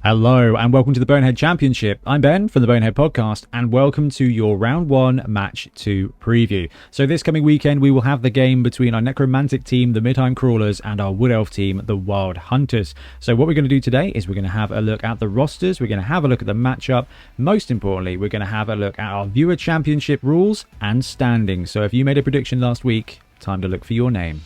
Hello and welcome to the Bonehead Championship. I'm Ben from the Bonehead Podcast and welcome to your Round 1 Match 2 preview. So this coming weekend we will have the game between our Necromantic team, the Midheim Crawlers, and our Wood Elf team, the Wild Hunters. So what we're going to do today is we're going to have a look at the rosters, we're going to have a look at the matchup, most importantly we're going to have a look at our Viewer Championship rules and standings. So if you made a prediction last week, time to look for your name.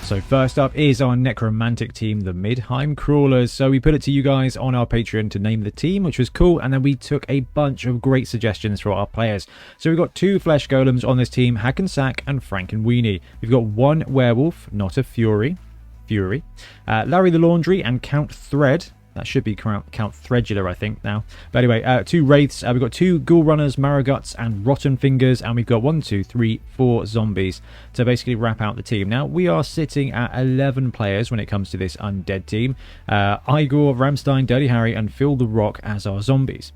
So first up is our Necromantic team, the Midheim Crawlers. So we put it to you guys on our Patreon to name the team, which was cool, and then we took a bunch of great suggestions for our players. So we've got 2 Flesh Golems on this team, Hackensack and Frankenweenie. We've got 1 Werewolf, not a Fury, Larry the Laundry and Count Thread. That should be Count Thredular, I think, now. But anyway, 2 Wraiths. We've got 2 Ghoul Runners, Marrow-Guts, and Rotten Fingers. And we've got 1, 2, 3, 4 Zombies to basically wrap out the team. Now, we are sitting at 11 players when it comes to this undead team. Igor, Ramstein, Dirty Harry, and Phil the Rock as our zombies.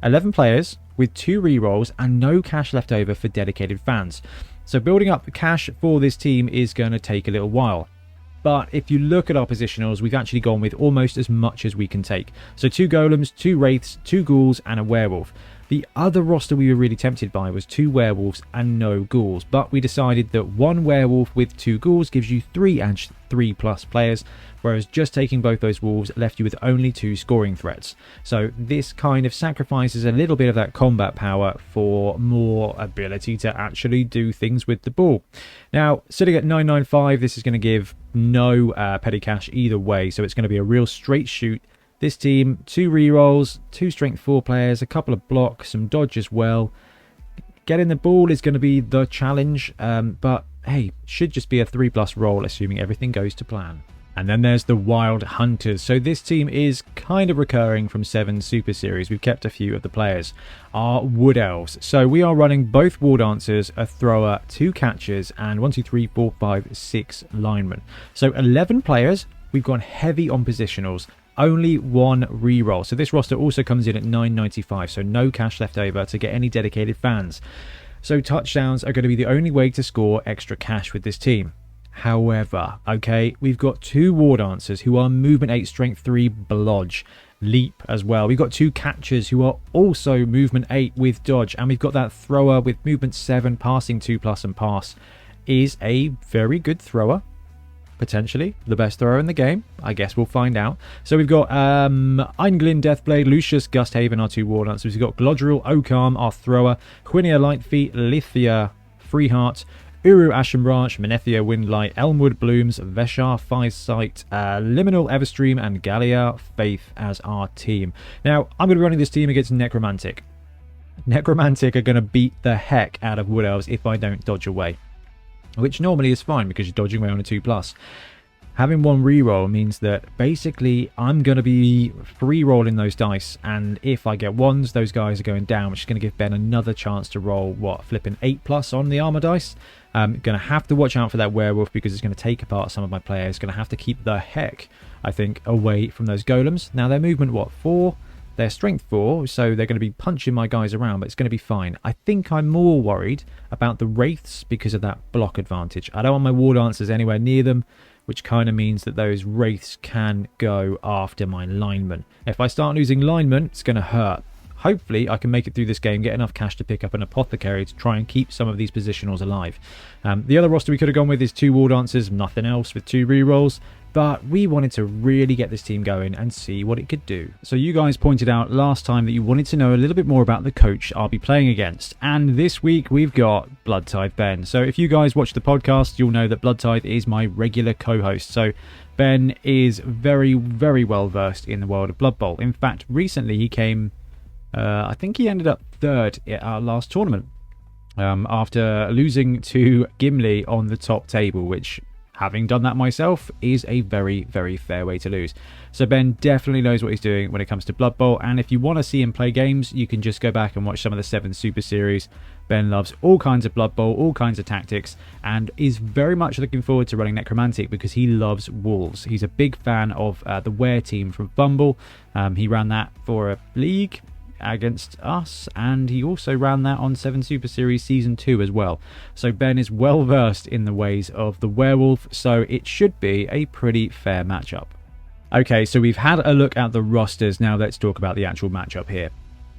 11 players with 2 rerolls and no cash left over for dedicated fans. So building up the cash for this team is going to take a little while. But if you look at our positionals, we've actually gone with almost as much as we can take. So 2 Golems, 2 Wraiths, 2 Ghouls, and a Werewolf. The other roster we were really tempted by was 2 Werewolves and no Ghouls. But we decided that 1 Werewolf with 2 Ghouls gives you 3 and 3+ players, whereas just taking both those wolves left you with only 2 scoring threats. So this kind of sacrifices a little bit of that combat power for more ability to actually do things with the ball. Now, sitting at 995, this is going to give no petty cash either way, so it's going to be a real straight shoot. This team, 2 rerolls, 2 strength 4 players, a couple of blocks, some dodge as well. Getting the ball is going to be the challenge, but hey, should just be a 3+ roll, assuming everything goes to plan. And then there's the Wild Hunters. So this team is kind of recurring from 7 Super Series. We've kept a few of the players. Our Wood Elves. So we are running both War Dancers, a Thrower, 2 Catchers, and 1, 2, 3, 4, 5, 6 Linemen. So 11 players. We've gone heavy on positionals. Only 1 reroll. So this roster also comes in at 995. So no cash left over to get any dedicated fans. So touchdowns are going to be the only way to score extra cash with this team. However, okay, we've got 2 War Dancers who are movement 8, strength 3, blodge, leap as well. We've got 2 Catchers who are also movement 8 with dodge, and we've got that Thrower with movement 7, passing 2+ and pass. Is a very good thrower. Potentially the best thrower in the game. I guess we'll find out. So we've got Einglin, Deathblade, Lucius, Gusthaven, our 2 War Dancers. We've got Glodril, Okarm, our Thrower, Quinia, Lightfeet, Lithia, Freeheart, Uru, Ashenbranch, Menethia, Windlight, Elmwood, Blooms, Veshar, Firesight, Liminal, Everstream, and Gallia, Faith as our team. Now, I'm going to be running this team against Necromantic. Necromantic are going to beat the heck out of Wood Elves if I don't dodge away. Which normally is fine because you're dodging away on a 2+. Having 1 reroll means that basically I'm going to be free rolling those dice, and if I get 1s, those guys are going down, which is going to give Ben another chance to roll, flipping 8+ on the armor dice. Going to have to watch out for that Werewolf because it's going to take apart some of my players. Going to have to keep the heck, I think, away from those Golems. Now, their movement, 4? They're strength 4, so they're going to be punching my guys around, but it's going to be fine. I think I'm more worried about the Wraiths because of that block advantage. I don't want my War Dancers anywhere near them, which kind of means that those Wraiths can go after my linemen. If I start losing linemen, it's going to hurt. Hopefully, I can make it through this game, get enough cash to pick up an Apothecary to try and keep some of these positionals alive. The other roster we could have gone with is 2 War Dancers, nothing else, with 2 rerolls. But we wanted to really get this team going and see what it could do. So you guys pointed out last time that you wanted to know a little bit more about the coach I'll be playing against. And this week we've got Bloodtithe Ben. So if you guys watch the podcast, you'll know that Bloodtithe is my regular co-host. So Ben is very, very well versed in the world of Blood Bowl. In fact, recently he came, I think he ended up 3rd at our last tournament. After losing to Gimli on the top table, which having done that myself, is a very, very fair way to lose. So Ben definitely knows what he's doing when it comes to Blood Bowl, and if you want to see him play games, you can just go back and watch some of the 7 Super Series. Ben loves all kinds of Blood Bowl, all kinds of tactics, and is very much looking forward to running Necromantic because he loves wolves. He's a big fan of the Were team from Fumble. He ran that for a league against us, and he also ran that on 7 Super Series Season 2 as well. So Ben is well versed in the ways of the werewolf, so it should be a pretty fair matchup. Okay, so we've had a look at the rosters. Now let's talk about the actual matchup here.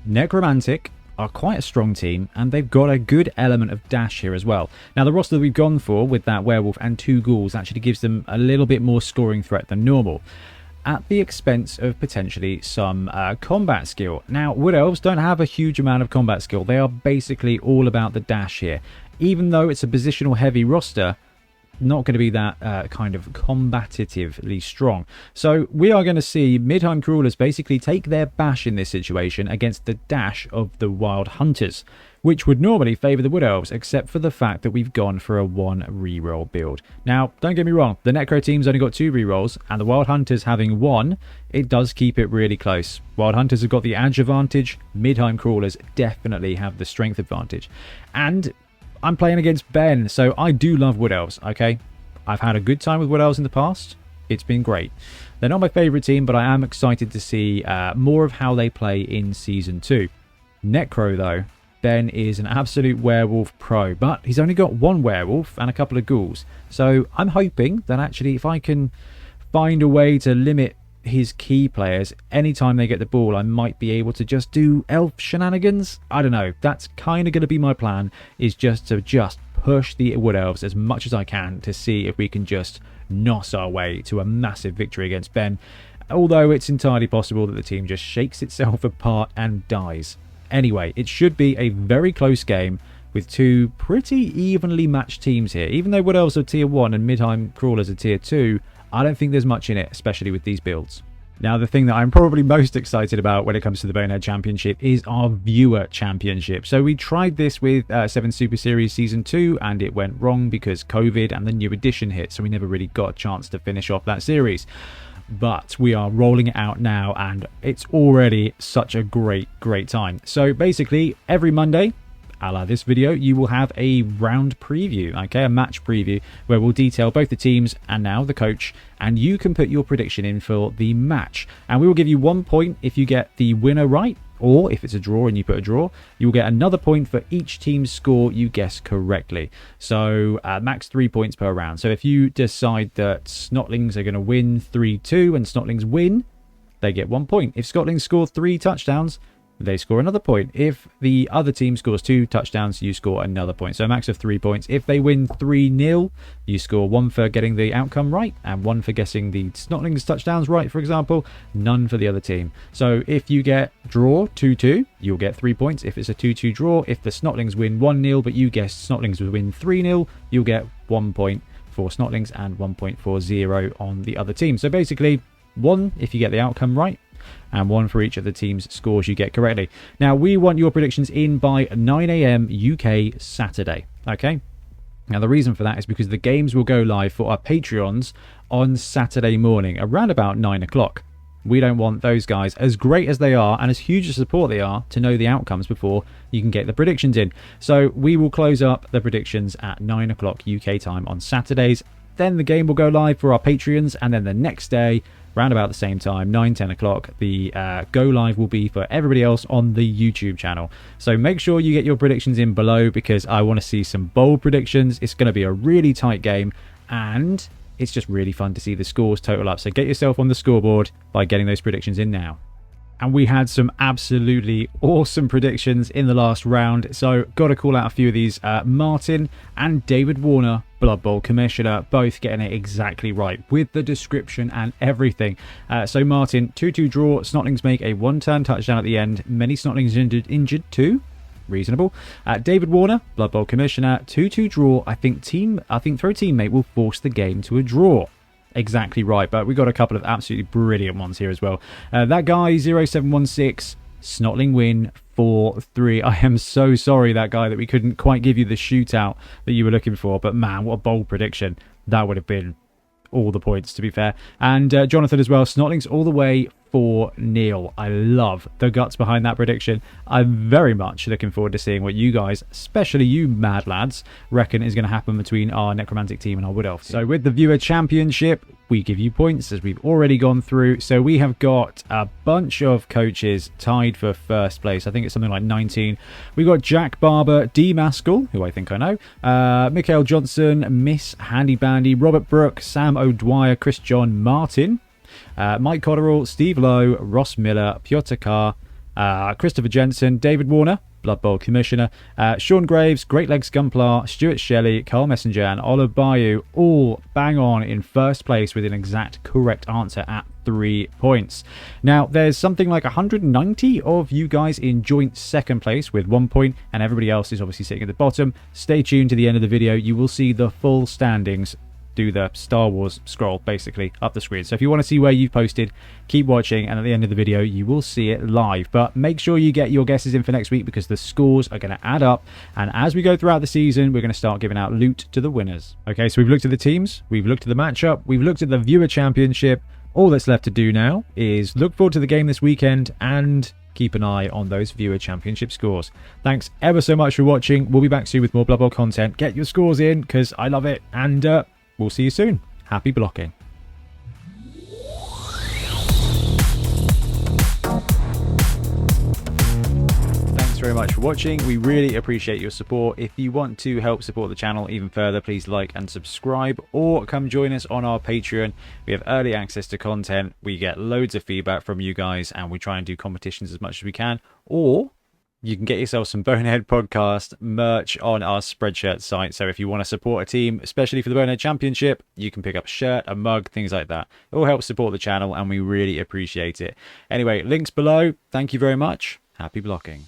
Necromantic are quite a strong team, and they've got a good element of dash here as well. Now the roster that we've gone for with that werewolf and 2 ghouls actually gives them a little bit more scoring threat than normal, at the expense of potentially some combat skill. Now, Wood Elves don't have a huge amount of combat skill. They are basically all about the dash here. Even though it's a positional heavy roster, not going to be that kind of combatively strong. So we are going to see Midheim Crawlers basically take their bash in this situation against the dash of the Wild Hunters, which would normally favour the Wood Elves, except for the fact that we've gone for a 1 reroll build. Now, don't get me wrong, the Necro team's only got 2 rerolls, and the Wild Hunters having 1, it does keep it really close. Wild Hunters have got the edge advantage, Midheim Crawlers definitely have the strength advantage. And I'm playing against Ben, so I do love Wood Elves, okay? I've had a good time with Wood Elves in the past. It's been great. They're not my favourite team, but I am excited to see more of how they play in Season 2. Necro, though, Ben is an absolute werewolf pro, but he's only got 1 werewolf and a couple of ghouls. So I'm hoping that actually if I can find a way to limit his key players, anytime they get the ball, I might be able to just do elf shenanigans. I don't know. That's kind of going to be my plan, is just to push the Wood Elves as much as I can to see if we can just nos our way to a massive victory against Ben. Although it's entirely possible that the team just shakes itself apart and dies. Anyway, it should be a very close game with 2 pretty evenly matched teams here. Even though Wood Elves are tier 1 and Midheim Crawlers are tier 2, I don't think there's much in it, especially with these builds. Now, the thing that I'm probably most excited about when it comes to the Bonehead Championship is our Viewer Championship. So we tried this with 7 Super Series Season 2, and it went wrong because COVID and the new edition hit, so we never really got a chance to finish off that series. But we are rolling it out now, and it's already such a great time. So basically, every Monday, a la this video, you will have a round preview, okay, a match preview, where we'll detail both the teams and now the coach, and you can put your prediction in for the match. And we will give you 1 point if you get the winner right, or if it's a draw and you put a draw, you will get another point for each team's score you guess correctly. So max 3 points per round. So if you decide that Snotlings are going to win 3-2 and Snotlings win, they get 1 point. If Snotlings score 3 touchdowns, they score another point. If the other team scores 2 touchdowns, you score another point. So a max of 3 points. If they win 3-0, you score 1 for getting the outcome right and 1 for guessing the Snotlings touchdowns right, for example. None for the other team. So if you get draw 2-2, you'll get 3 points. If it's a 2-2 draw, if the Snotlings win 1-0, but you guessed Snotlings would win 3-0, you'll get 1 point for Snotlings and 1 point for 0 on the other team. So basically, 1 if you get the outcome right, and 1 for each of the team's scores you get correctly. Now, we want your predictions in by 9 AM UK Saturday, okay? Now, the reason for that is because the games will go live for our Patreons on Saturday morning, around about 9 o'clock. We don't want those guys, as great as they are and as huge a support they are, to know the outcomes before you can get the predictions in. So we will close up the predictions at 9 o'clock UK time on Saturdays. Then the game will go live for our Patreons, and then the next day, round about the same time, 9-10 o'clock, the go live will be for everybody else on the YouTube channel. So make sure you get your predictions in below, because I want to see some bold predictions. It's going to be a really tight game, and it's just really fun to see the scores total up. So get yourself on the scoreboard by getting those predictions in now. And we had some absolutely awesome predictions in the last round, so got to call out a few of these. Martin and David Warner, Blood Bowl Commissioner, both getting it exactly right with the description and everything. So Martin, 2-2 draw, Snotlings make a 1-turn touchdown at the end, many Snotlings injured too. Reasonable. David Warner, Blood Bowl Commissioner, 2-2 draw. I think throw teammate will force the game to a draw. Exactly right, but we got a couple of absolutely brilliant ones here as well. That guy 0716, Snotling Win 4-3. I am so sorry, that guy, that we couldn't quite give you the shootout that you were looking for, but man, what a bold prediction. that would have been all the points, to be fair. And Jonathan as well, Snotlings all the way for Neil. I love the guts behind that prediction. I'm very much looking forward to seeing what you guys, especially you mad lads, reckon is going to happen between our Necromantic team and our Wood Elf team. So with the Viewer Championship, we give you points, as we've already gone through. So we have got a bunch of coaches tied for first place. I think it's something like 19. We've got Jack Barber, D. Maskell, who I think I know, Mikhail Johnson, Miss Handy Bandy, Robert Brooke, Sam O'Dwyer, Chris John Martin, Mike Cotterill, Steve Lowe, Ross Miller, Piotr Carr, Christopher Jensen, David Warner, Blood Bowl Commissioner, Sean Graves, Great Legs Gunpla, Stuart Shelley, Carl Messenger, and Olive Bayou, all bang on in first place with an exact correct answer at 3 points. Now, there's something like 190 of you guys in joint second place with 1 point, and everybody else is obviously sitting at the bottom. Stay tuned to the end of the video. You will see the full standings. Do the Star Wars scroll basically up the screen. So if you want to see where you've posted, keep watching, and at the end of the video you will see it live. But make sure you get your guesses in for next week, because the scores are going to add up, and as we go throughout the season we're going to start giving out loot to the winners. Okay, so we've looked at the teams, we've looked at the matchup, we've looked at the Viewer Championship. All that's left to do now is look forward to the game this weekend and keep an eye on those Viewer Championship scores. Thanks ever so much for watching. We'll be back soon with more Blood Bowl content. Get your scores in, because I love it, and we'll see you soon. Happy blocking. Thanks very much for watching. We really appreciate your support. If you want to help support the channel even further, please like and subscribe, or come join us on our Patreon. We have early access to content. We get loads of feedback from you guys, and we try and do competitions as much as we can. Or you can get yourself some Bonehead Podcast merch on our Spreadshirt site. So if you want to support a team, especially for the Bonehead Championship, you can pick up a shirt, a mug, things like that. It all helps support the channel, and we really appreciate it. Anyway, links below. Thank you very much. Happy blocking.